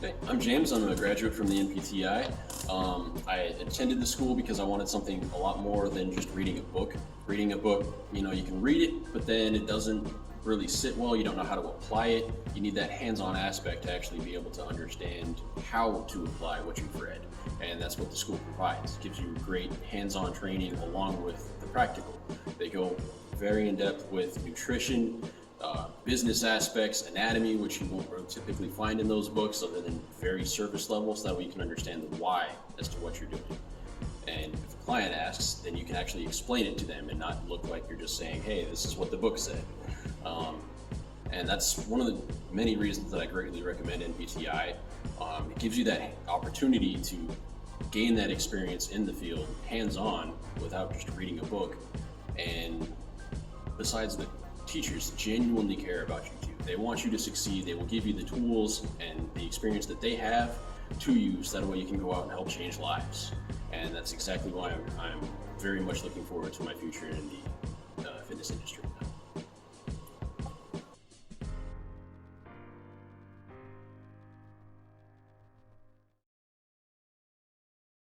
Hey, I'm James. I'm a graduate from the NPTI. I attended the school because I wanted something a lot more than just reading a book. Reading a book, you can read it, but then it doesn't really sit well. You don't know how to apply it. You need that hands-on aspect to actually be able to understand how to apply what you've read. And that's what the school provides. It gives you great hands-on training along with the practical. They go very in-depth with nutrition, business aspects, anatomy, which you won't really typically find in those books other than very surface level, so that way you can understand the why as to what you're doing. And if a client asks, then you can actually explain it to them and not look like you're just saying, hey, this is what the book said. And that's one of the many reasons that I greatly recommend NPTI. It gives you that opportunity to gain that experience in the field, hands-on, without just reading a book. And besides, the teachers genuinely care about you too. They want you to succeed. They will give you the tools and the experience that they have to use. That way you can go out and help change lives. And that's exactly why I'm very much looking forward to my future in the fitness industry.